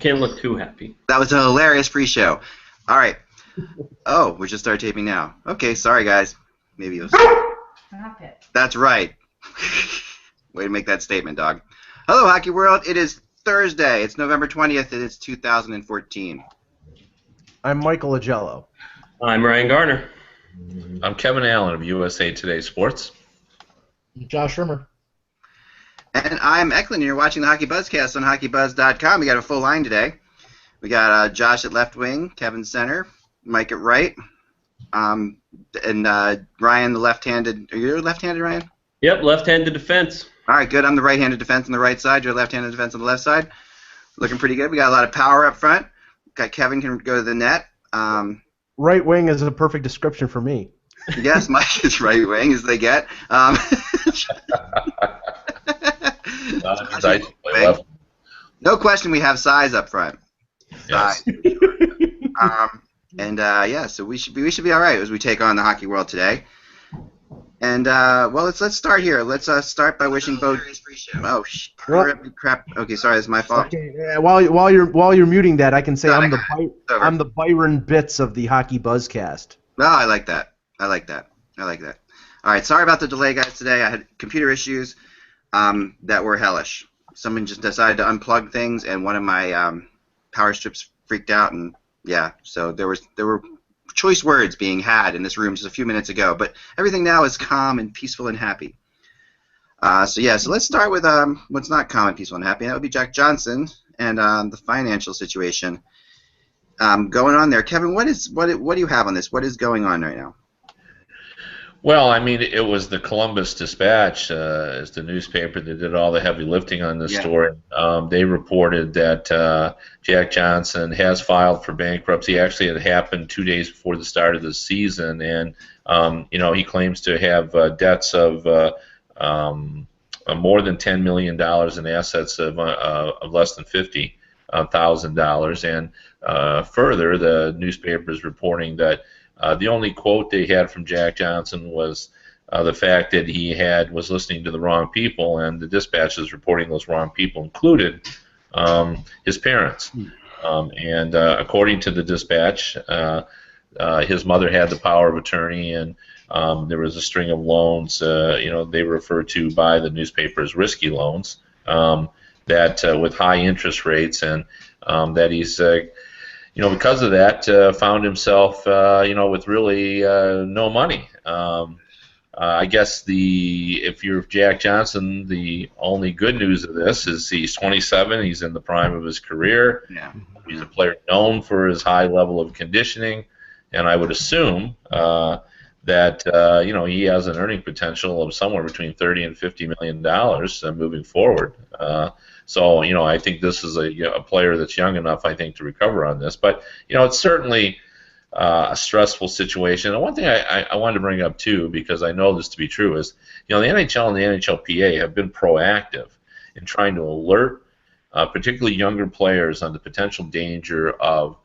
Can't look too happy. That was a hilarious pre-show. All right. Oh, we just started taping now. Okay, sorry guys. Maybe you'll. Stop it. That's right. Way to make that statement, dog. Hello, Hockey World. It is Thursday. It's November 20th, and it's 2014. I'm Michael Agello. I'm Ryan Garner. I'm Kevin Allen of USA Today Sports. Josh Rimmer. And I'm Eklund. You're watching the HockeyBuzzCast on HockeyBuzz.com. We got a full line today. We got Josh at left wing, Kevin center, Mike at right, and Ryan the left-handed. Are you left-handed, Ryan? Yep, left-handed defense. All right, good. I'm the right-handed defense on the right side. You're left-handed defense on the left side. Looking pretty good. We got a lot of power up front. Got Kevin can go to the net. Right wing is a perfect description for me. Yes, Mike is right wing as they get. No question, we have size up front. Yes. Yeah, so we should be all right as we take on the hockey world today. And well, let's start here. Let's start by wishing both. Oh crap! Okay, sorry, that's my fault. Okay, while you're muting that, I can say I'm the Byron Bitts of the Hockey Buzzcast. No, I like that. I like that. All right, sorry about the delay, guys. Today I had computer issues that were hellish. Someone just decided to unplug things, and one of my power strips freaked out, and yeah, so there were choice words being had in this room just a few minutes ago, but everything now is calm and peaceful and happy. So let's start with what's not calm and peaceful and happy, and that would be Jack Johnson and the financial situation going on there. Kevin, what do you have on this? What is going on right now? Well, I mean, it was the Columbus Dispatch, as the newspaper that did all the heavy lifting on this story. They reported that Jack Johnson has filed for bankruptcy. Actually, it happened 2 days before the start of the season, and he claims to have debts of more than $10 million in assets of less than $50,000. And further, the newspaper is reporting that the only quote they had from Jack Johnson was the fact that he was listening to the wrong people, and the Dispatch is reporting those wrong people included his parents. And according to the Dispatch, his mother had the power of attorney, and there was a string of loans, they refer to by the newspaper as risky loans, that with high interest rates, and that he's because of that, found himself, with really no money. I guess if you're Jack Johnson, the only good news of this is he's 27. He's in the prime of his career. Yeah. He's a player known for his high level of conditioning, and I would assume that he has an earning potential of somewhere between $30 and $50 million moving forward. So I think this is a player that's young enough, I think, to recover on this. But it's certainly a stressful situation. And one thing I wanted to bring up too, because I know this to be true, is the NHL and the NHLPA have been proactive in trying to alert, particularly younger players, on the potential danger of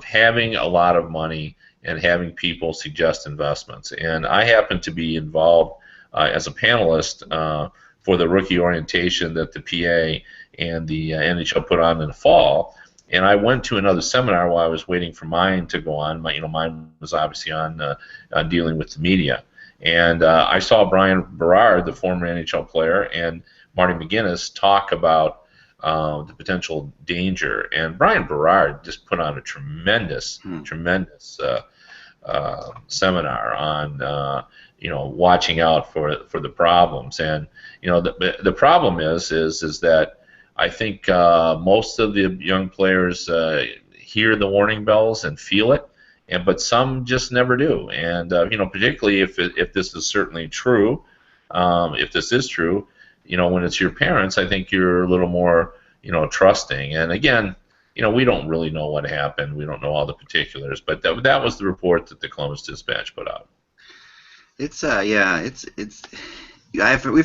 having a lot of money and having people suggest investments. And I happen to be involved as a panelist for the rookie orientation that the PA and the NHL put on in the fall. And I went to another seminar while I was waiting for mine to go on. Mine was obviously on dealing with the media. And I saw Brian Berard, the former NHL player, and Marty McGuinness talk about the potential danger. And Brian Berard just put on a tremendous seminar on watching out for the problems. And the problem is that I think most of the young players hear the warning bells and feel it, but some just never do. And particularly if this is certainly true, if this is true, when it's your parents, I think you're a little more trusting. And again, we don't really know what happened. We don't know all the particulars, but that was the report that the Columbus Dispatch put out. We've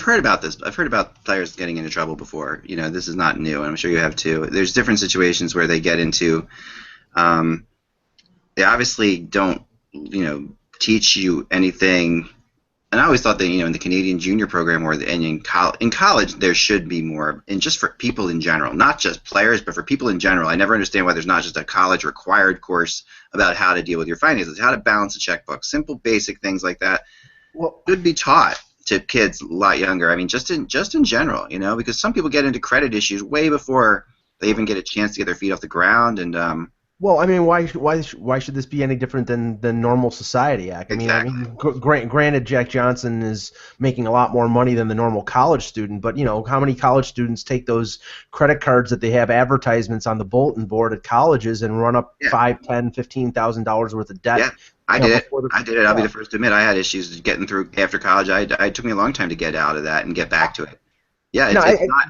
heard about this. I've heard about players getting into trouble before. This is not new, and I'm sure you have too. There's different situations where they get into. They obviously don't, teach you anything And I always thought that, in the Canadian junior program and in college there should be more, and just for people in general, not just players, but for people in general. I never understand why there's not just a college required course about how to deal with your finances, how to balance a checkbook, simple basic things like that. Well, should be taught to kids a lot younger. I mean, just in general, because some people get into credit issues way before they even get a chance to get their feet off the ground. And well, I mean, why should this be any different than normal society act? Exactly. I mean, granted, Jack Johnson is making a lot more money than the normal college student, but how many college students take those credit cards that they have advertisements on the bulletin board at colleges and run up $5,000, $10,000, $15,000 worth of debt? Yeah, I did it. I'll be the first to admit I had issues getting through after college. It took me a long time to get out of that and get back to it. Yeah,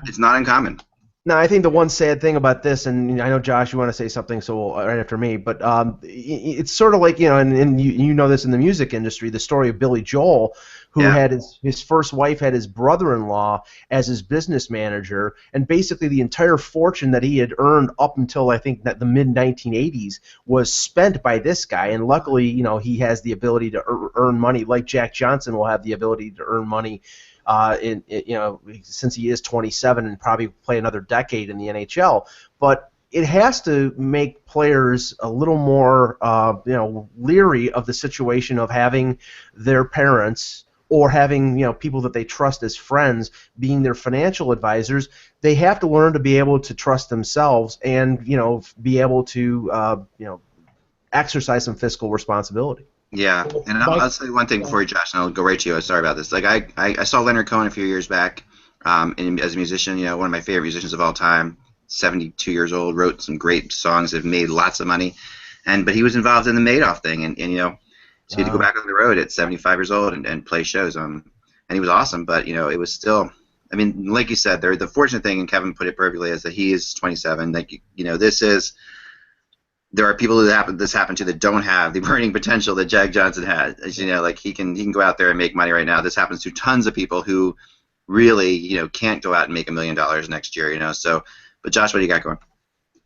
it's not uncommon. No, I think the one sad thing about this, and I know, Josh, you want to say something, so right after me, but it's sort of like, and you know this in the music industry, the story of Billy Joel, who had his first wife had his brother-in-law as his business manager, and basically the entire fortune that he had earned up until, I think, the mid-1980s was spent by this guy, and luckily, he has the ability to earn money, like Jack Johnson will have the ability to earn money since he is 27 and probably play another decade in the NHL. But it has to make players a little more, leery of the situation of having their parents or having, people that they trust as friends being their financial advisors. They have to learn to be able to trust themselves and, be able to, exercise some fiscal responsibility. Yeah, and I'll say one thing before you, Josh, and I'll go right to you. Sorry about this. Like I saw Leonard Cohen a few years back, and as a musician, one of my favorite musicians of all time, 72 years old, wrote some great songs that have made lots of money, but he was involved in the Madoff thing, and so he had to go back on the road at 75 years old and play shows, and he was awesome, but it was still, I mean, like you said, the fortunate thing, and Kevin put it perfectly, is that he is 27. Like there are people that this happened to that don't have the earning potential that Jack Johnson had. As like he can go out there and make money right now. This happens to tons of people who really, can't go out and make $1 million next year. So, but Josh, what do you got going?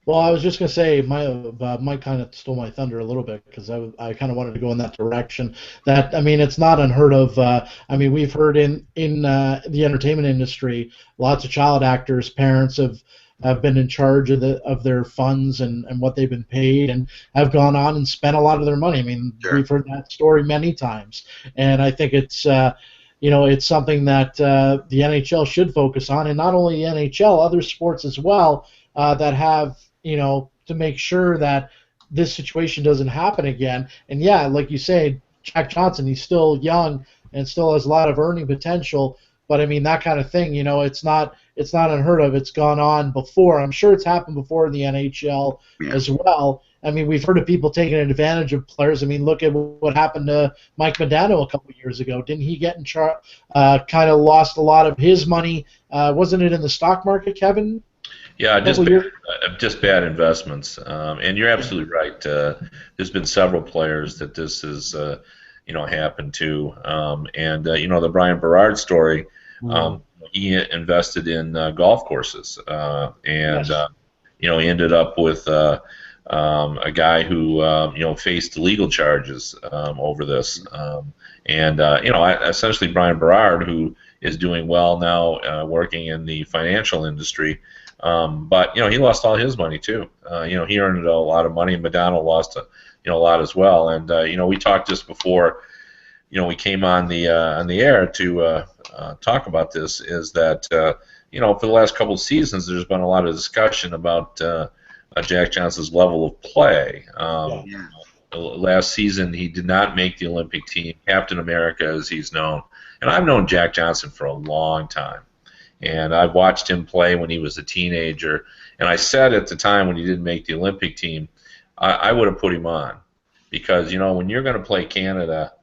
Well, I was just gonna say, Mike kind of stole my thunder a little bit because I kind of wanted to go in that direction. It's not unheard of. We've heard in the entertainment industry, lots of child actors, parents have been in charge of their funds and what they've been paid and have gone on and spent a lot of their money. Sure. We've heard that story many times, and I think it's it's something that the NHL should focus on, and not only the NHL, other sports as well that have to make sure that this situation doesn't happen again. And yeah, like you say, Jack Johnson, he's still young and still has a lot of earning potential. But that kind of thing, it's not unheard of. It's gone on before. I'm sure it's happened before in the NHL as well. We've heard of people taking advantage of players. Look at what happened to Mike Modano a couple of years ago. Didn't he get in charge? Kind of lost a lot of his money. Wasn't it in the stock market, Kevin? Yeah, just bad investments. And you're absolutely right. There's been several players that this has happened to. The Brian Berard story. He invested in golf courses, and he ended up with a guy who faced legal charges over this, essentially Brian Berard, who is doing well now, working in the financial industry, but he lost all his money too. He earned a lot of money. Madonna lost a lot as well, and we talked just before. We came on the air to talk about this. Is that for the last couple of seasons, there's been a lot of discussion about Jack Johnson's level of play. Last season, he did not make the Olympic team, Captain America as he's known. And I've known Jack Johnson for a long time, and I've watched him play when he was a teenager. And I said at the time when he didn't make the Olympic team, I would have put him on, because when you're going to play Canada.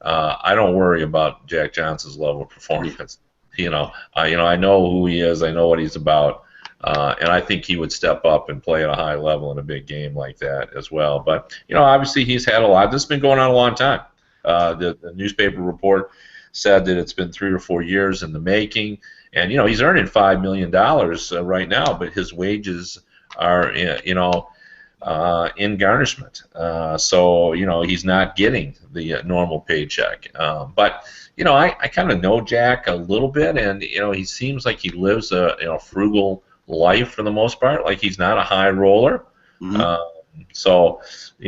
I don't worry about Jack Johnson's level of performance. I know who he is. I know what he's about, and I think he would step up and play at a high level in a big game like that as well. But obviously he's had a lot. This has been going on a long time. The newspaper report said that it's been 3 or 4 years in the making, and he's earning $5 million right now, but his wages are in garnishment. So he's not getting the normal paycheck. But I kind of know Jack a little bit, and he seems like he lives a frugal life for the most part. Like he's not a high roller. So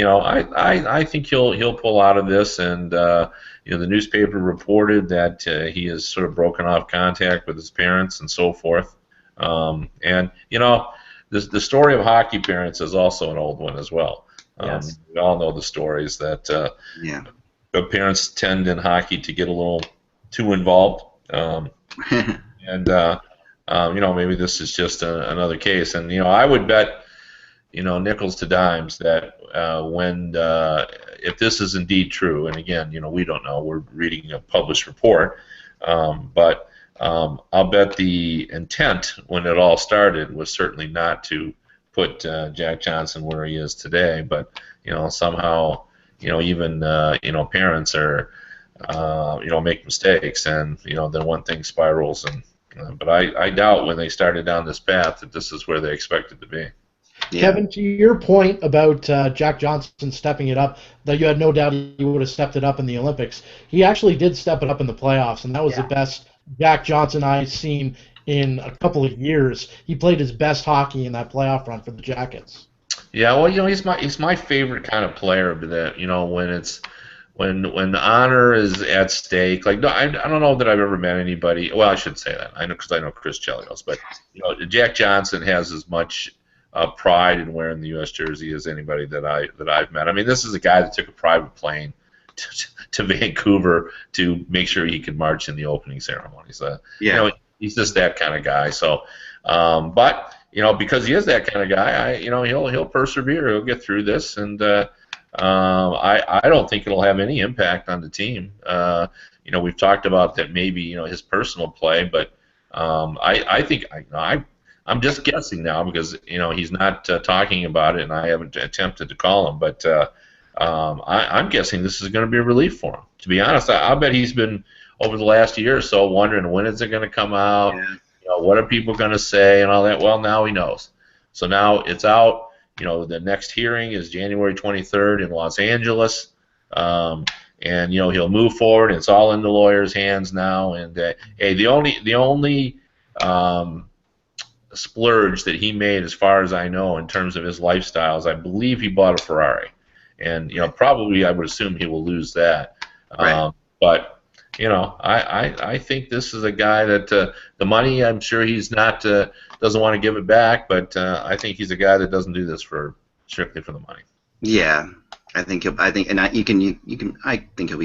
I think he'll pull out of this, and the newspaper reported that he has sort of broken off contact with his parents and so forth. And the story of hockey parents is also an old one as well. Yes. We all know the stories that the parents tend in hockey to get a little too involved, and maybe this is just another case. And I would bet nickels to dimes that when if this is indeed true, and again we don't know, we're reading a published report, but I'll bet the intent when it all started was certainly not to put Jack Johnson where he is today, but somehow even parents are make mistakes, and then one thing spirals, and but I doubt when they started down this path that this is where they expected to be. Yeah. Kevin, to your point about Jack Johnson stepping it up, that you had no doubt he would have stepped it up in the Olympics. He actually did step it up in the playoffs, and that was the best Jack Johnson I've seen in a couple of years. He played his best hockey in that playoff run for the Jackets. Yeah, well, he's my favorite kind of player. That when it's when honor is at stake. Like, no, I don't know that I've ever met anybody. Well, I should say that because I know Chris Chelios, but Jack Johnson has as much pride in wearing the U.S. jersey as anybody that I've met. I mean, this is a guy that took a private plane to Vancouver to make sure he could march in the opening ceremony. So, he's just that kind of guy. So, but because he is that kind of guy, he'll persevere. He'll get through this, and I don't think it'll have any impact on the team. We've talked about that maybe his personal play, but I think I'm just guessing now because he's not talking about it, and I haven't attempted to call him, but I'm guessing this is going to be a relief for him. To be honest, I bet he's been over the last year or so wondering when is it going to come out, what are people going to say and all that. Well, now he knows. So now it's out. The next hearing is January 23rd in Los Angeles, and he'll move forward. It's all in the lawyer's hands now. And hey, the only splurge that he made, as far as I know, in terms of his lifestyles, I believe he bought a Ferrari, and probably I would assume he will lose that. Right. But I think this is a guy that the money, I'm sure he's not doesn't want to give it back, but I think he's a guy that doesn't do this strictly for the money. Yeah, I think he'll be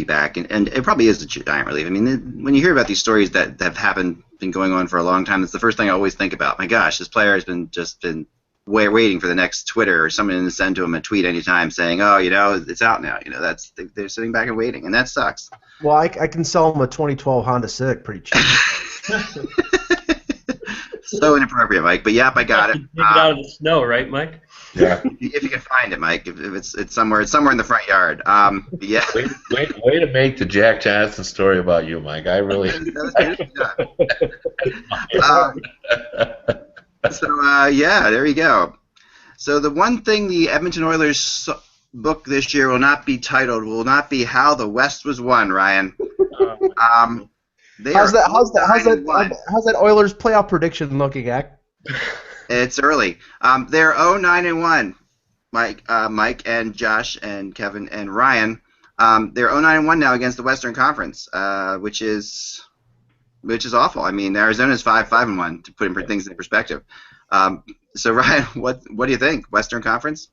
back, and it probably is a giant relief. I mean, when you hear about these stories that have been going on for a long time, it's the first thing I always think about. My gosh, this player has been waiting for the next Twitter or someone to send to him a tweet anytime saying, oh, it's out now. They're sitting back and waiting, and that sucks. Well, I can sell him a 2012 Honda Civic pretty cheap. So inappropriate, Mike. But yep, I got it. Take it out of the snow, right, Mike? Yeah. If you can find it, Mike. If it's somewhere in the front yard. Yeah. Way to make the Jack Johnson story about you, Mike. I really. There you go. So the one thing the Edmonton Oilers book this year will not be How the West Was Won, Ryan. How's that Oilers playoff prediction looking at? It's early. They're 0-9-1. Mike and Josh and Kevin and Ryan. They're 0-9-1 now against the Western Conference, which is awful. I mean, Arizona's 5-1 to put things in perspective. So Ryan, what do you think? Western Conference?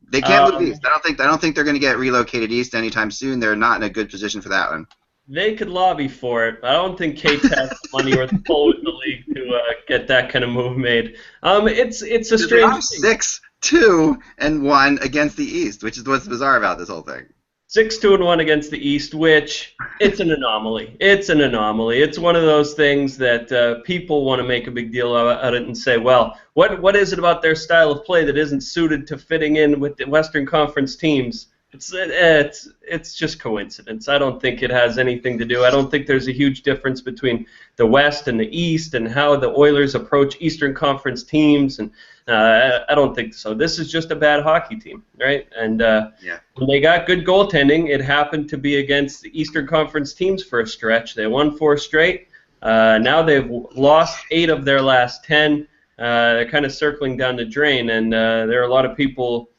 They can't move east. I don't think they're going to get relocated east anytime soon. They're not in a good position for that one. They could lobby for it. I don't think Kate has the money or the pull with the league to get that kind of move made. It's a strange thing. 6-2-1 against the East, which is what's bizarre about this whole thing. 6-2-1 against the East, which it's an anomaly. It's an anomaly. It's one of those things that people want to make a big deal out of it and say, well, what is it about their style of play that isn't suited to fitting in with the Western Conference teams? It's just coincidence. I don't think it has anything to do. I don't think there's a huge difference between the West and the East and how the Oilers approach Eastern Conference teams, and I don't think so. This is just a bad hockey team, right? And when they got good goaltending, it happened to be against the Eastern Conference teams for a stretch. They won 4 straight. Now they've lost 8 of their last 10. They're kind of circling down the drain, and there are a lot of people.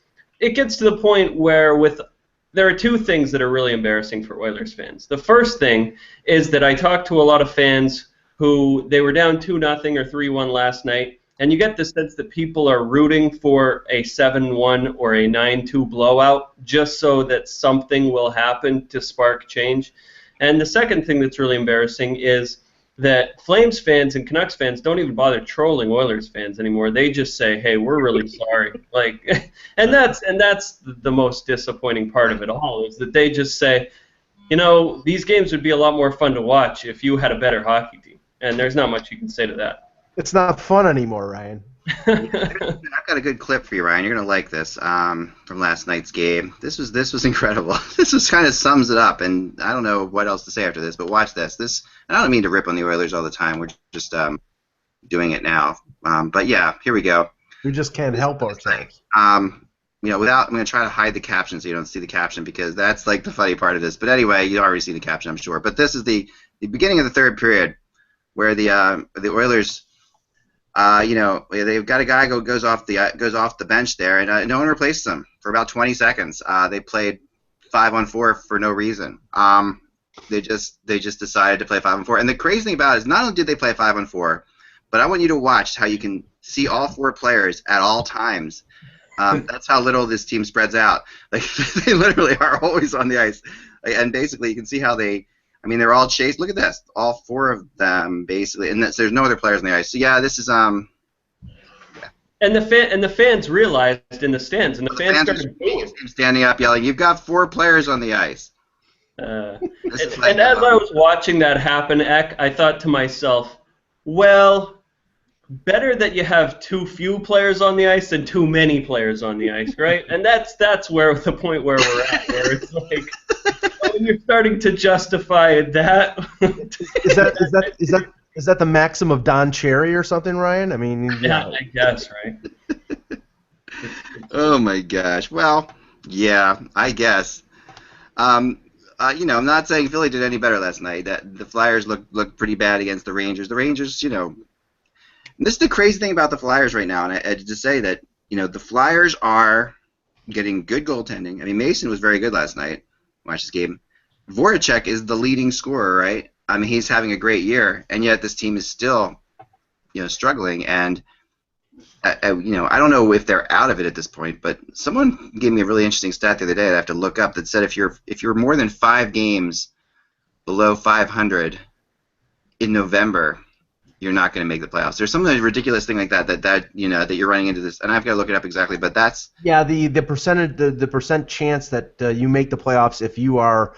It gets to the point where there are 2 things that are really embarrassing for Oilers fans. The first thing is that I talked to a lot of fans who they were down 2-0 or 3-1 last night, and you get the sense that people are rooting for a 7-1 or a 9-2 blowout just so that something will happen to spark change. And the second thing that's really embarrassing is that Flames fans and Canucks fans don't even bother trolling Oilers fans anymore. They just say, "Hey, we're really sorry." And that's the most disappointing part of it all, is that they just say, these games would be a lot more fun to watch if you had a better hockey team. And there's not much you can say to that. It's not fun anymore, Ryan. I've got a good clip for you, Ryan. You're gonna like this from last night's game. This was incredible. This kind of sums it up, and I don't know what else to say after this. But watch this. And I don't mean to rip on the Oilers all the time. We're just doing it now. But yeah, here we go. We just can't help ourselves. I'm gonna try to hide the caption so you don't see the caption, because that's like the funny part of this. But anyway, you already see the caption, I'm sure. But this is the beginning of the third period, where the Oilers. They've got a guy goes off the bench there, and no one replaced him for about 20 seconds. They played 5-on-4 for no reason. They just decided to play 5-on-4. And the crazy thing about it is, not only did they play 5-on-4, but I want you to watch how you can see all 4 players at all times. That's how little this team spreads out. Like, they literally are always on the ice, and basically you can see how they're all chased. Look at this. All 4 of them, basically. And there's no other players on the ice. So, yeah, this is... And the fans realized in the stands, and the fans started standing up, yelling, "You've got 4 players on the ice." And as I was watching that happen, Eck, I thought to myself, well, better that you have too few players on the ice than too many players on the ice, right? And that's where the point where we're at, where it's like... when you're starting to justify that. Is that the maxim of Don Cherry or something, Ryan? I mean, yeah, I guess, right? Oh my gosh. Well, yeah, I guess. I'm not saying Philly did any better last night. That the Flyers looked pretty bad against the Rangers. The Rangers, this is the crazy thing about the Flyers right now, and I just say that the Flyers are getting good goaltending. I mean, Mason was very good last night. Watch this game. Voracek is the leading scorer, right? I mean, he's having a great year, and yet this team is still, struggling. And I don't know if they're out of it at this point, but someone gave me a really interesting stat the other day that I have to look up that said if you're more than 5 games below 500 in November, you're not going to make the playoffs. There's some ridiculous thing like that you're running into this, and I've got to look it up exactly. But that's the percentage, the percent chance that you make the playoffs if you are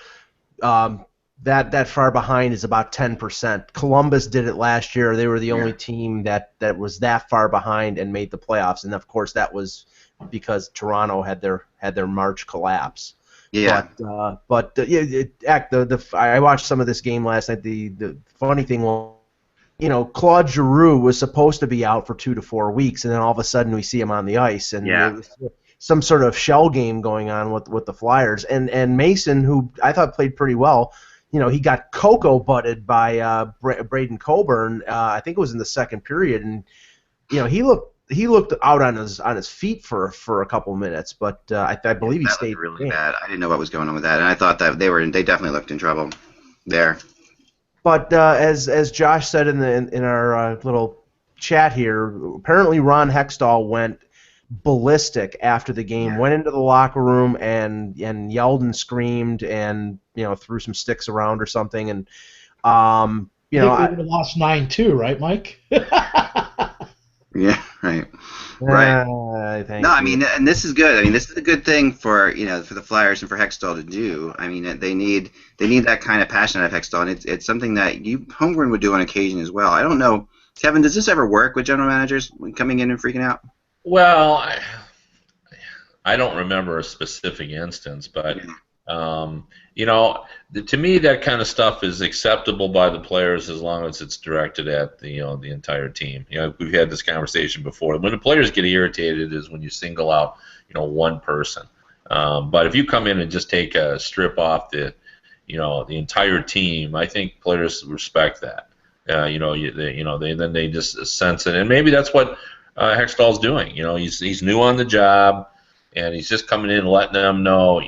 that far behind is about 10%. Columbus did it last year. They were the only team that was that far behind and made the playoffs, and of course that was because Toronto had their March collapse. Yeah. I watched some of this game last night. The funny thing was, Claude Giroux was supposed to be out for 2 to 4 weeks, and then all of a sudden we see him on the ice, and there was some sort of shell game going on with the Flyers. And Mason, who I thought played pretty well, he got cocoa butted by Braden Coburn. I think it was in the second period, and he looked out on his feet for a couple minutes, but I believe he stayed really bad. I didn't know what was going on with that, and I thought that they definitely looked in trouble there. But as Josh said in our little chat here, apparently Ron Hextall went ballistic after the game. Went into the locker room and yelled and screamed and threw some sticks around or something. And I think we would have lost 9-2, right, Mike? Yeah, right. Right. No, I mean, and this is good. I mean, this is a good thing for for the Flyers and for Hextall to do. I mean, they need that kind of passion out of Hextall, and it's something that Holmgren would do on occasion as well. I don't know, Kevin, does this ever work with general managers coming in and freaking out? Well, I don't remember a specific instance, but you know, to me that kind of stuff is acceptable by the players as long as it's directed at the the entire team. You know, we've had this conversation before. When the players get irritated is when you single out one person. But if you come in and just take a strip off the the entire team, I think players respect that. Then they just sense it, and maybe that's what Hextall's doing. He's new on the job, and he's just coming in and letting them know,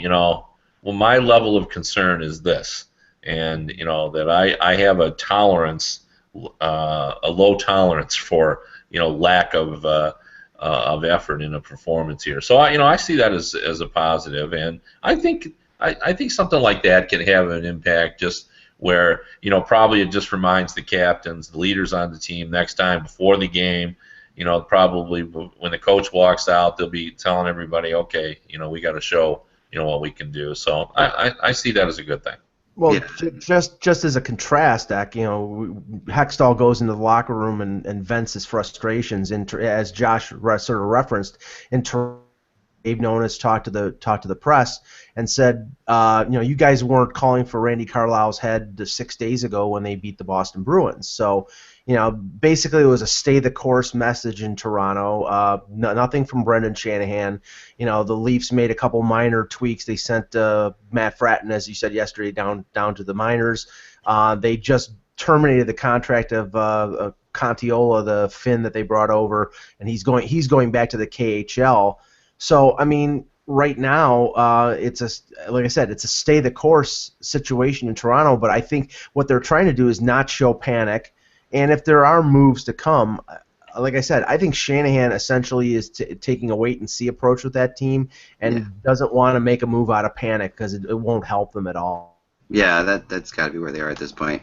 well, my level of concern is this, and that I have a tolerance, a low tolerance for lack of effort in a performance here. So I see that as a positive, and I think something like that can have an impact just where probably it just reminds the captains, the leaders on the team next time before the game. Probably when the coach walks out, they'll be telling everybody, okay, we got to show what we can do. So I see that as a good thing. Well, just as a contrast, Dak, Hextall goes into the locker room and vents his frustrations, and as Josh sort of referenced, Dave Nonis talked to the press and said, you guys weren't calling for Randy Carlisle's head 6 days ago when they beat the Boston Bruins. So, basically it was a stay the course message in Toronto. Nothing from Brendan Shanahan. The Leafs made a couple minor tweaks. They sent Matt Fratton, as you said yesterday, down to the minors. They just terminated the contract of Contiola, the Finn that they brought over, and he's going back to the KHL. So, I mean, right now, like I said, it's a stay the course situation in Toronto, but I think what they're trying to do is not show panic, and if there are moves to come, like I said, I think Shanahan essentially is taking a wait-and-see approach with that team and doesn't want to make a move out of panic because it won't help them at all. Yeah, that's got to be where they are at this point.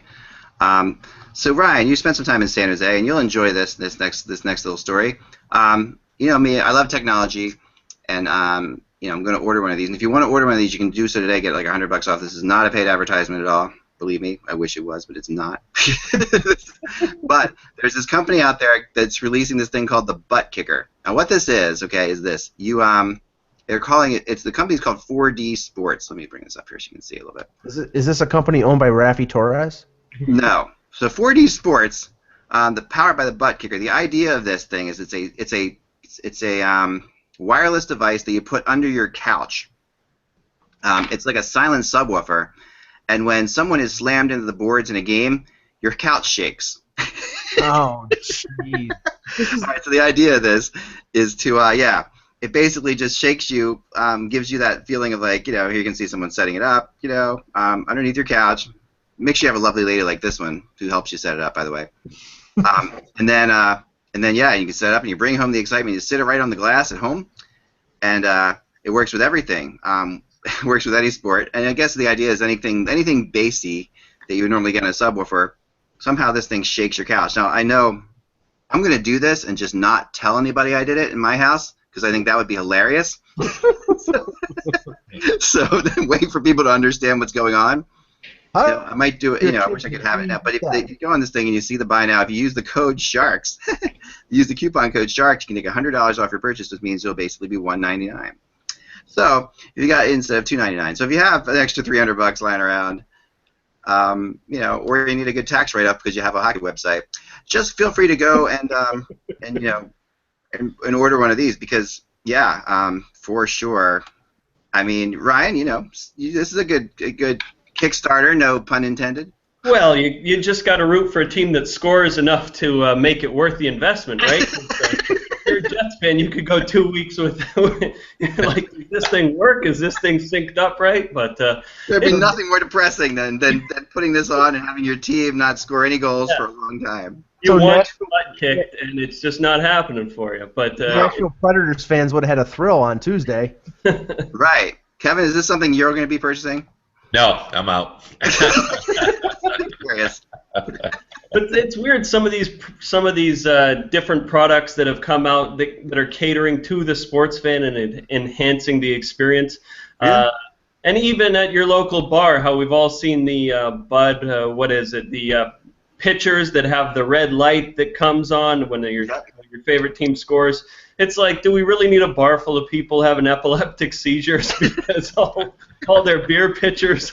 So, Ryan, you spent some time in San Jose, and you'll enjoy this next little story. Me, I love technology. And I'm going to order one of these. And if you want to order one of these, you can do so today. Get like $100 off. This is not a paid advertisement at all. Believe me, I wish it was, but it's not. But there's this company out there that's releasing this thing called the Butt Kicker. Now, what this is, is this: they're calling it. The company's called 4D Sports. Let me bring this up here so you can see a little bit. Is this a company owned by Rafi Torres? No. So 4D Sports, the powered by the Butt Kicker. The idea of this thing is it's a wireless device that you put under your couch. It's like a silent subwoofer, and when someone is slammed into the boards in a game, your couch shakes. Oh, jeez. All right, so the idea of this is to, it basically just shakes you, gives you that feeling of like, here you can see someone setting it up, underneath your couch. Make sure you have a lovely lady like this one who helps you set it up, by the way. And then you can set it up and you bring home the excitement. You sit it right on the glass at home, and it works with everything. It works with any sport. And I guess the idea is anything bassy that you would normally get in a subwoofer, somehow this thing shakes your couch. Now, I know I'm going to do this and just not tell anybody I did it in my house because I think that would be hilarious. So then wait for people to understand what's going on. I might do it. I wish I could have it now. But if you go on this thing and you see the buy now, if you use the code SHARKS, use the coupon code SHARKS, you can take $100 off your purchase, which means it'll basically be $199. So if you got instead of $299. So if you have an extra $300 lying around, or you need a good tax write-up because you have a hockey website, just feel free to go and order one of these because for sure. I mean, Ryan, this is a good Kickstarter, no pun intended. Well, you just got to root for a team that scores enough to make it worth the investment, right? If you're a Jets fan, you could go 2 weeks with like, does this thing work? Is this thing synced up right? But there'd be nothing more depressing than putting this on and having your team not score any goals for a long time. You want your butt kicked, and it's just not happening for you. But Nashville Predators fans would have had a thrill on Tuesday. Right, Kevin, is this something you're going to be purchasing? No, I'm out. Curious. But it's weird. Some of these different products that have come out that are catering to the sports fan and enhancing the experience. Yeah. And even at your local bar, how we've all seen the the pitchers that have the red light that comes on when your favorite team scores. it's like, do we really need a bar full of people having epileptic seizures because all their beer pitchers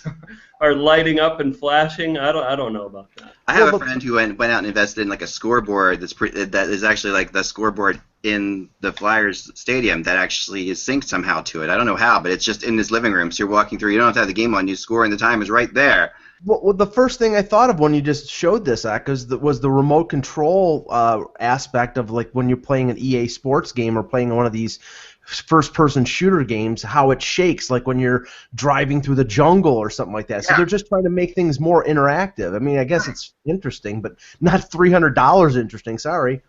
are lighting up and flashing? I don't know about that. I have a friend who went out and invested in like a scoreboard that is actually like the scoreboard in the Flyers stadium that actually is synced somehow to it. I don't know how, but it's just in his living room. So you're walking through. You don't have to have the game on. You score, and the time is right there. Well, the first thing I thought of when you just showed this, was the remote control aspect of like when you're playing an EA Sports game or playing one of these first-person shooter games, how it shakes, like when you're driving through the jungle or something like that. So they're just trying to make things more interactive. I mean, I guess it's interesting, but not $300 interesting. Sorry.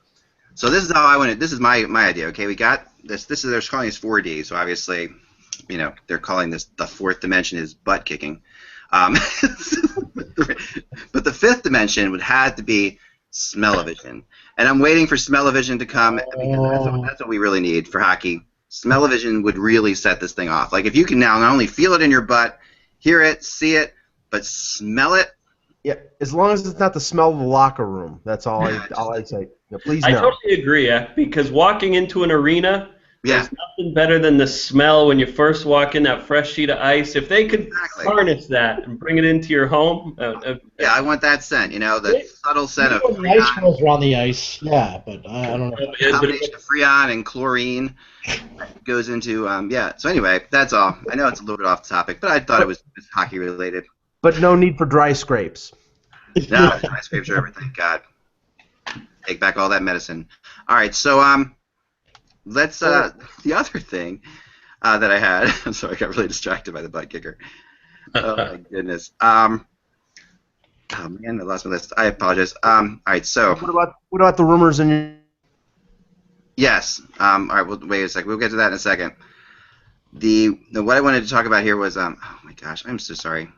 So this is how I want it. This is my idea. Okay, we got this. This is they're calling this 4D. So obviously, they're calling this the fourth dimension is butt kicking. But the fifth dimension would have to be smell-o-vision, and I'm waiting for smell-o-vision to come because that's what we really need for hockey. Smell-o-vision would really set this thing off. Like if you can now not only feel it in your butt, hear it, see it, but smell it. Yeah, as long as it's not the smell of the locker room. That's all I'd say. Yeah, please no. I totally agree, because walking into an arena, there's nothing better than the smell when you first walk in, that fresh sheet of ice. If they could harness that and bring it into your home. I want that scent, the subtle scent of Freon. Ice smells around the ice, but I don't know. A combination of Freon and chlorine goes into, So anyway, that's all. I know it's a little bit off topic, but I thought it was hockey related. But no need for dry scrapes. No, dry scrapes are everything. God. Take back all that medicine. All right, so, let's the other thing that I had. I'm sorry, I got really distracted by the butt kicker. Oh my goodness. Oh man, I lost my list. I apologize. All right, so what about the rumors in your? Yes. All right. Well, wait a second. We'll get to that in a second. What I wanted to talk about here was oh my gosh, I'm so sorry.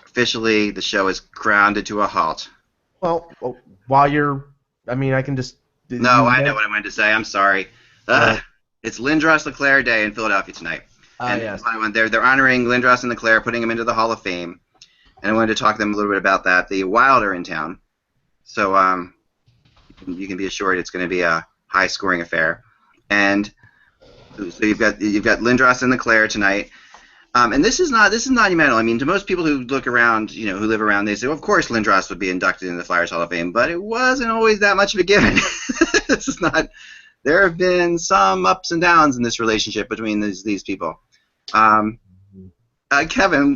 Officially, the show is grounded to a halt. Well, while you're, I can just. No, I know what I wanted to say. I'm sorry. It's Lindros LeClair Day in Philadelphia tonight. Yes. They're honoring Lindros and LeClair, putting them into the Hall of Fame. And I wanted to talk to them a little bit about that. The Wild are in town, so you can be assured it's going to be a high-scoring affair. And so you've got Lindros and LeClair tonight. And this is not monumental. I mean, to most people who look around, who live around, they say, well, of course Lindros would be inducted into the Flyers Hall of Fame, but it wasn't always that much of a given. This is not. There have been some ups and downs in this relationship between these people. Kevin,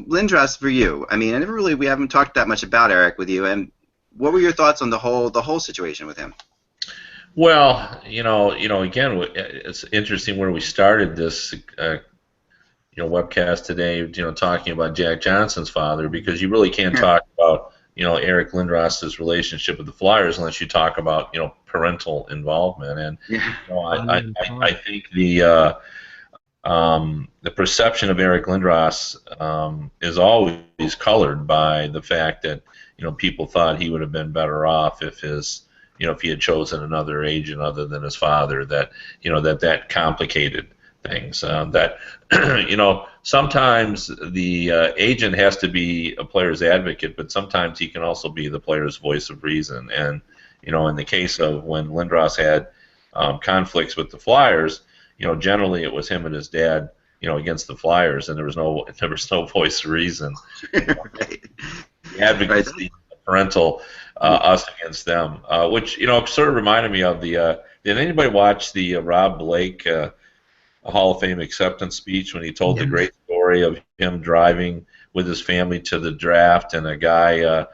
Lindros, for you. I mean, we haven't talked that much about Eric with you, and what were your thoughts on the whole situation with him? Well, again, it's interesting where we started this. Webcast today, talking about Jack Johnson's father, because you really can't talk about, Eric Lindros' relationship with the Flyers unless you talk about, parental involvement. And I think the perception of Eric Lindros is always colored by the fact that, people thought he would have been better off if if he had chosen another agent other than his father. That that complicated things. Sometimes the agent has to be a player's advocate, but sometimes he can also be the player's voice of reason. And in the case of when Lindros had conflicts with the Flyers, generally it was him and his dad, against the Flyers, and there was no voice of reason. Right. The advocacy, parental, us against them, which sort of reminded me of the. Did anybody watch the Rob Blake? Hall of Fame acceptance speech when he told the great story of him driving with his family to the draft and a guy,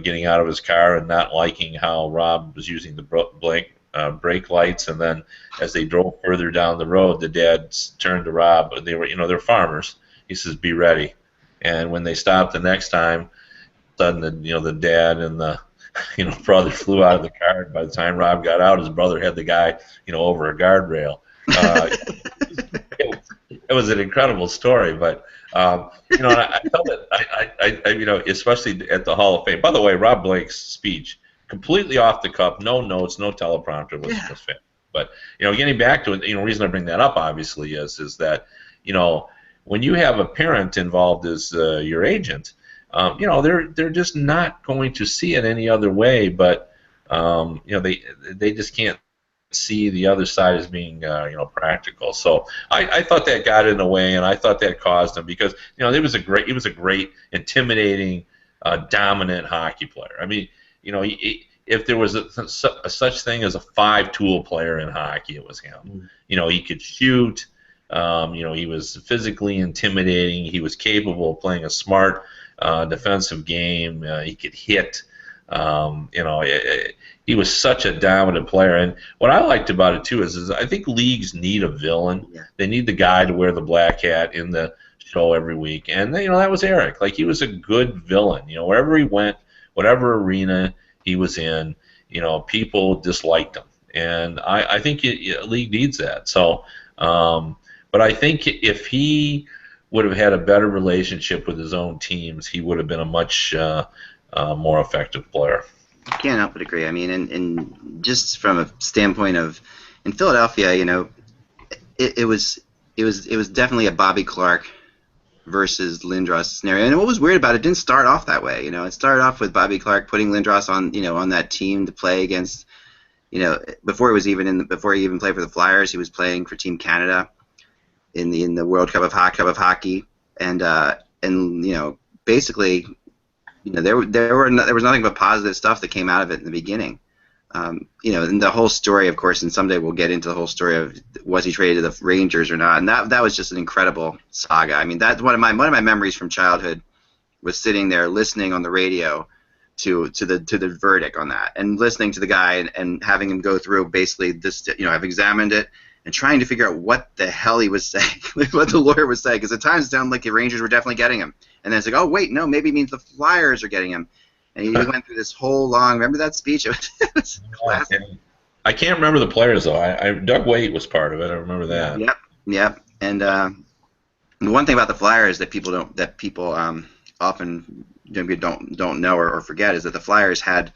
getting out of his car and not liking how Rob was using the brake lights, and then as they drove further down the road, the dad turned to Rob. They were, they're farmers. He says, "Be ready." And when they stopped the next time, suddenly, the dad and the brother flew out of the car. And by the time Rob got out, his brother had the guy, over a guardrail. It was an incredible story, but I felt it. I especially at the Hall of Fame. By the way, Rob Blake's speech, completely off the cuff, no notes, no teleprompter, was fantastic. But getting back to it, the reason I bring that up obviously is that when you have a parent involved as your agent, they're just not going to see it any other way but They just can't see the other side as being practical. So I thought that got in the way, and I thought that caused him because he was a great intimidating, dominant hockey player. I mean, if there was a such thing as a 5-tool player in hockey, it was him. He could shoot. He was physically intimidating. He was capable of playing a smart defensive game. He could hit. He was such a dominant player. And what I liked about it too is I think leagues need a villain. Yeah. They need the guy to wear the black hat in the show every week. And that was Eric. Like, he was a good villain. Wherever he went, whatever arena he was in, people disliked him. And I think a league needs that. So, but I think if he would have had a better relationship with his own teams, he would have been a much more effective player. I can't help but agree. I mean, and just from a standpoint of in Philadelphia, it was definitely a Bobby Clarke versus Lindros scenario. And what was weird about it didn't start off that way. It started off with Bobby Clarke putting Lindros on that team to play against. Before he even played for the Flyers, he was playing for Team Canada in the World Cup of Hockey, and basically. There was nothing but positive stuff that came out of it in the beginning. And the whole story, of course, and someday we'll get into the whole story of was he traded to the Rangers or not, and that was just an incredible saga. I mean, that's one of my memories from childhood was sitting there listening on the radio to the verdict on that, and listening to the guy and having him go through basically this. I've examined it and trying to figure out what the hell he was saying, what the lawyer was saying, because at times it sounded like the Rangers were definitely getting him. And then it's like, oh, wait, no, maybe it means the Flyers are getting him. And he went through this whole long, remember that speech? It was classic. I can't remember the players, though. Doug Waite was part of it. I remember that. Yep. And the one thing about the Flyers that people often don't know or forget is that the Flyers had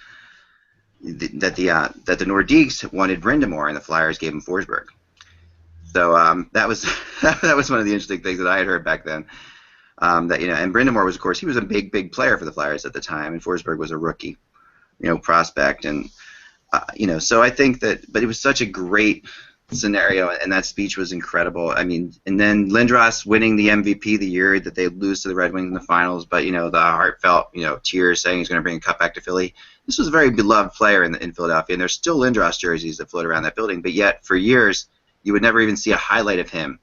that the Nordiques wanted Brindamore, and the Flyers gave him Forsberg. So that was one of the interesting things that I had heard back then. And Brindamore was, of course, he was a big player for the Flyers at the time, and Forsberg was a rookie, prospect, and so I think that, but it was such a great scenario, and that speech was incredible. I mean, and then Lindros winning the MVP the year that they lose to the Red Wings in the finals, but the heartfelt tears saying he's going to bring a cup back to Philly. This was a very beloved player in Philadelphia, and there's still Lindros jerseys that float around that building, but yet for years you would never even see a highlight of him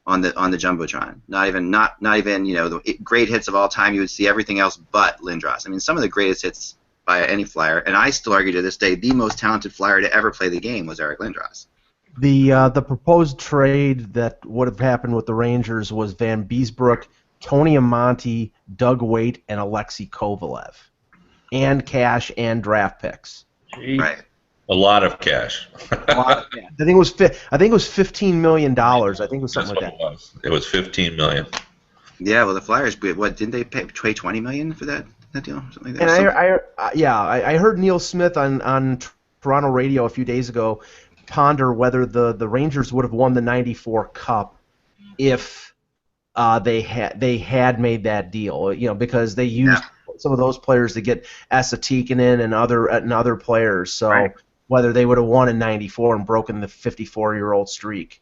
on the jumbotron. Not even the great hits of all time. You would see everything else but Lindros. I mean, some of the greatest hits by any Flyer, and I still argue to this day the most talented Flyer to ever play the game was Eric Lindros. The proposed trade that would have happened with the Rangers was Van Beesbrook, Tony Amonte, Doug Waite, and Alexei Kovalev, and cash and draft picks. Jeez. Right. A lot of cash. I think it was $15 million. I think it was something like that. It was $15 million. Yeah, well, the Flyers, what didn't they pay $20 million for that deal, something like that? And I heard Neil Smith on Toronto radio a few days ago ponder whether the Rangers would have won the '94 Cup if they had made that deal. Because they used some of those players to get Esa Tikkanen and other players. So. Right. Whether they would have won in '94 and broken the 54-year-old streak.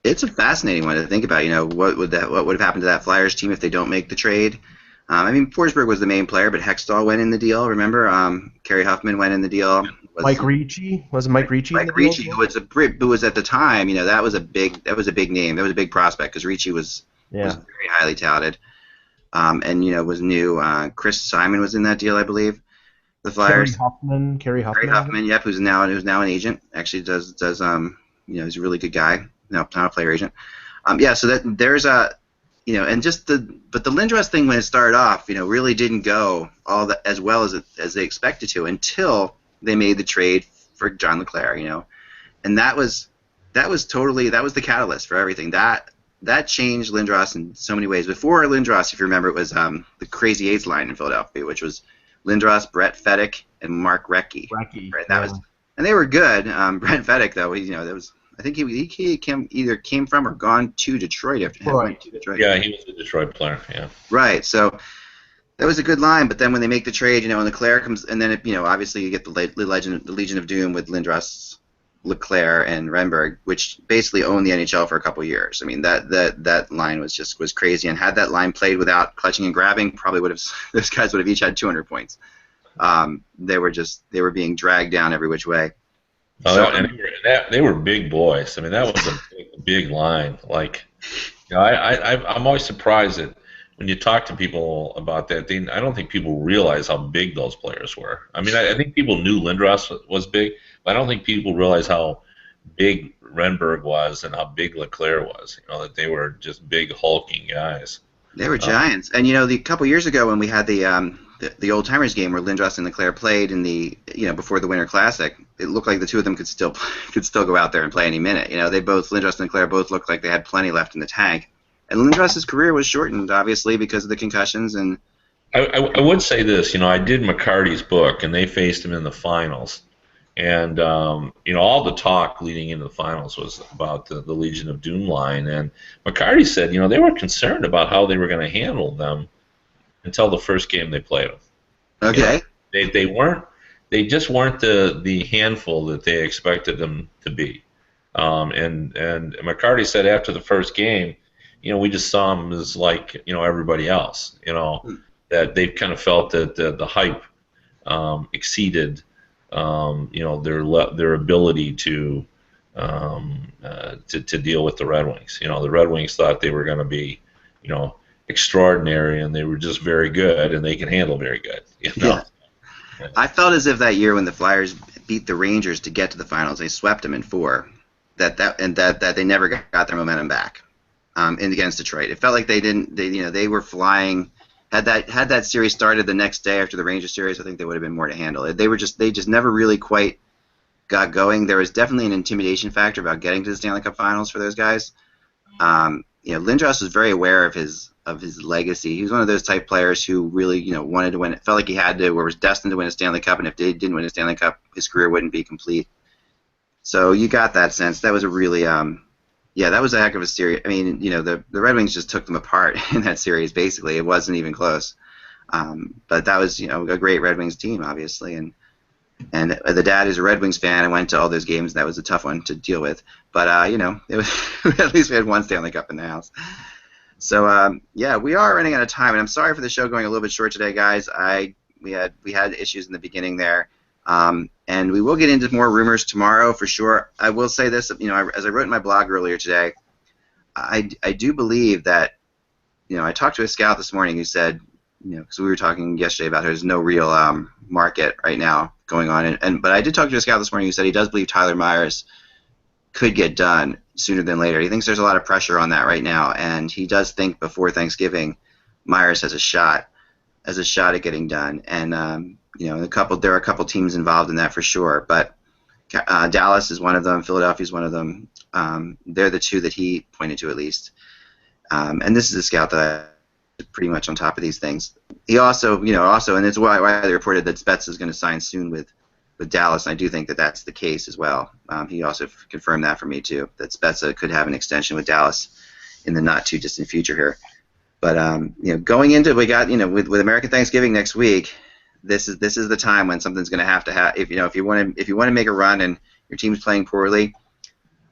It's a fascinating one to think about. What would have happened to that Flyers team if they don't make the trade? I mean, Forsberg was the main player, but Hextall went in the deal. Remember, Kerry Huffman went in the deal. Mike Ricci was Mike Ricci. Mike Ricci, who was at the time, that was a big name. That was a big prospect because Ricci was very highly touted, and was new. Chris Simon was in that deal, I believe. The Flyers. Kerry Huffman. Yep, who's now an agent. Actually, does he's a really good guy. Not a player agent. So that there's but the Lindros thing when it started off, really didn't go as well as they expected to until they made the trade for John LeClair. And that was the catalyst for everything. That changed Lindros in so many ways. Before Lindros, if you remember, it was the Crazy Eights line in Philadelphia, which was Lindros, Brett Fedek, and Mark Recchi. Right, and they were good. Brett Fedek, though, I think he came from or gone to Detroit after right. to Detroit. Yeah, he was a Detroit player. Yeah. Right. So That was a good line, but then when they make the trade, and LeClair comes, and then obviously you get the Legion of Doom with Lindros, LeClair, and Renberg, which basically owned the NHL for a couple years. I mean, that line was crazy, and had that line played without clutching and grabbing, probably would have those guys would have each had 200 points. They were being dragged down every which way. And they were big boys. I mean, that was a big line. Like, I'm always surprised that when you talk to people about that, I don't think people realize how big those players were. I mean, I think people knew Lindros was big, but I don't think people realize how big Renberg was and how big LeClair was. That they were just big hulking guys. They were giants. And a couple years ago when we had the old timers game where Lindros and LeClair played in the before the Winter Classic, it looked like the two of them could still go out there and play any minute. Lindros and LeClair both looked like they had plenty left in the tank. And Lindros' career was shortened, obviously, because of the concussions. And I would say this, I did McCarty's book, and they faced him in the finals. And, all the talk leading into the finals was about the Legion of Doom line. And McCarty said, they were concerned about how they were going to handle them until the first game they played them. Okay. They just weren't the handful that they expected them to be. And McCarty said after the first game, we just saw them as like, everybody else, that they kind of felt that the hype exceeded, their ability to deal with the Red Wings. The Red Wings thought they were going to be, extraordinary, and they were just very good, and they can handle very good. Yeah. I felt as if that year when the Flyers beat the Rangers to get to the finals, they swept them in 4, that they never got their momentum back. Against Detroit, it felt like they were flying. Had that series started the next day after the Rangers series, I think they would have been more to handle. They just never really quite got going. There was definitely an intimidation factor about getting to the Stanley Cup Finals for those guys. Lindros was very aware of his legacy. He was one of those type players who really wanted to win. It felt like he had to, or was destined to win a Stanley Cup, and if they didn't win a Stanley Cup, his career wouldn't be complete. So you got that sense. That was a really that was a heck of a series. I mean, the Red Wings just took them apart in that series, basically. It wasn't even close. But that was, a great Red Wings team, obviously. And the dad is a Red Wings fan and went to all those games. That was a tough one to deal with. But, it was at least we had one Stanley Cup in the house. So, we are running out of time. And I'm sorry for the show going a little bit short today, guys. We had issues in the beginning there. And we will get into more rumors tomorrow for sure. I will say this, as I wrote in my blog earlier today, I do believe that, I talked to a scout this morning who said, because we were talking yesterday about there's no real market right now going on, but I did talk to a scout this morning who said he does believe Tyler Myers could get done sooner than later. He thinks there's a lot of pressure on that right now, and he does think before Thanksgiving Myers has a shot at getting done, and there are a couple teams involved in that for sure, but Dallas is one of them, Philadelphia is one of them. They're the two that he pointed to at least. And this is a scout that is pretty much on top of these things. He also, and it's why they reported that Spezza is going to sign soon with Dallas, and I do think that that's the case as well. He also confirmed that for me too, that Spezza could have an extension with Dallas in the not too distant future here. But going into we got with American Thanksgiving next week. This is the time when something's going to have if you want to make a run and your team's playing poorly,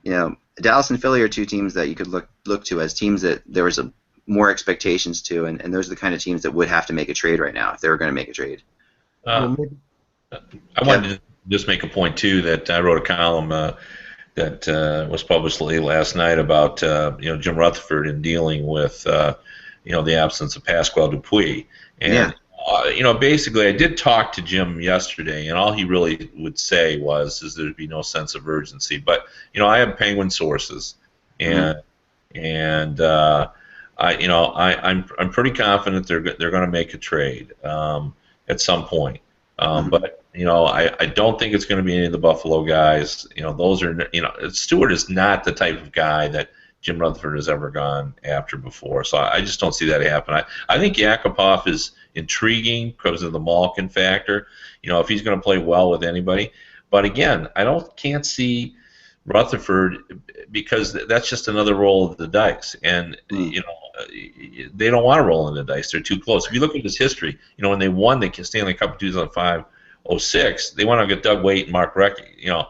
Dallas and Philly are two teams that you could look to as teams that there was more expectations to, and those are the kind of teams that would have to make a trade right now if they were going to make a trade. I wanted to just make a point too that I wrote a column that was published late last night about Jim Rutherford in dealing with the absence of Pasquale Dupuis, and basically I did talk to Jim yesterday, and all he really would say is there'd be no sense of urgency. But I have Penguin sources, and I'm pretty confident they're going to make a trade at some point. But I don't think it's going to be any of the Buffalo guys. Those are Stewart is not the type of guy that Jim Rutherford has ever gone after before, so I just don't see that happen. I think Yakupov is intriguing because of the Malkin factor. If he's going to play well with anybody, but again, can't see Rutherford because that's just another roll of the dice. And they don't want to roll in the dice. They're too close. If you look at his history, when they won the Stanley Cup in 2005-06, they went on to get Doug Waite and Mark Recchi.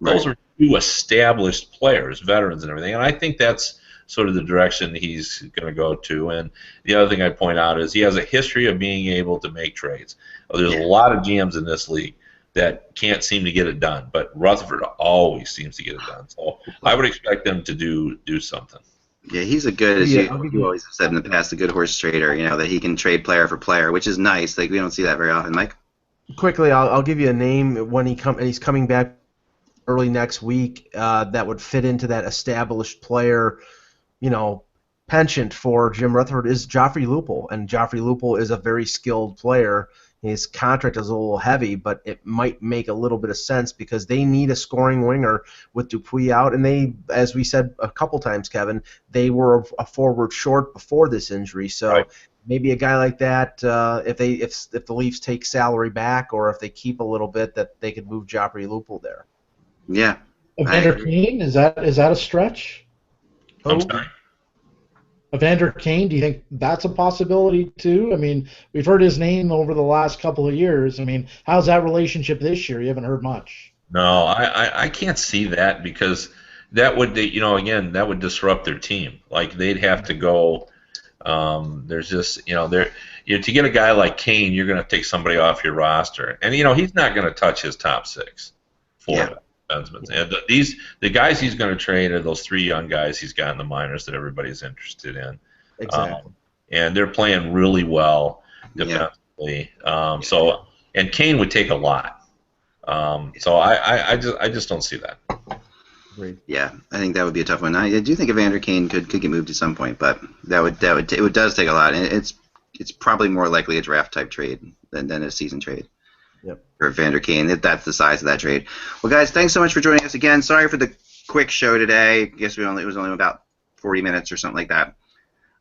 Those are two established players, veterans and everything. And I think that's sort of the direction he's going to go to. And the other thing I'd point out is he has a history of being able to make trades. There's a lot of GMs in this league that can't seem to get it done, but Rutherford always seems to get it done. So I would expect them to do something. Yeah, he's a good, as you always have said in the past, a good horse trader, that he can trade player for player, which is nice. Like, we don't see that very often. Mike? Quickly, I'll give you a name when he's coming back early next week that would fit into that established player, penchant for Jim Rutherford is Joffrey Lupul, and Joffrey Lupul is a very skilled player. His contract is a little heavy, but it might make a little bit of sense because they need a scoring winger with Dupuis out, and they, as we said a couple times, Kevin, they were a forward short before this injury. So maybe a guy like that, if the Leafs take salary back or if they keep a little bit, that they could move Joffrey Lupul there. Yeah. Evander Kane, is that a stretch? I'm sorry. Evander Kane, do you think that's a possibility too? I mean, we've heard his name over the last couple of years. I mean, how's that relationship this year? You haven't heard much. No, I can't see that because that would, again, that would disrupt their team. Like, they'd have to go. There's just, to get a guy like Kane, you're going to take somebody off your roster, and he's not going to touch his top six for it. Defensemen. And the guys he's going to trade are those three young guys he's got in the minors that everybody's interested in. Exactly. And they're playing really well defensively. And Kane would take a lot. So I just don't see that. Agreed. Yeah, I think that would be a tough one. I do think Evander Kane could get moved at some point, but it does take a lot, and it's probably more likely a draft type trade than a season trade. Yep. For Evander Kane, that's the size of that trade. Well, guys, thanks so much for joining us again. Sorry for the quick show today. I guess it was only about 40 minutes or something like that.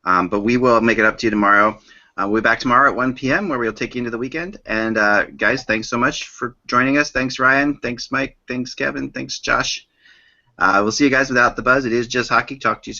But we will make it up to you tomorrow. We'll be back tomorrow at 1 p.m. where we'll take you into the weekend. And guys, thanks so much for joining us. Thanks, Ryan. Thanks, Mike. Thanks, Kevin. Thanks, Josh. We'll see you guys without the buzz. It is just hockey. Talk to you soon.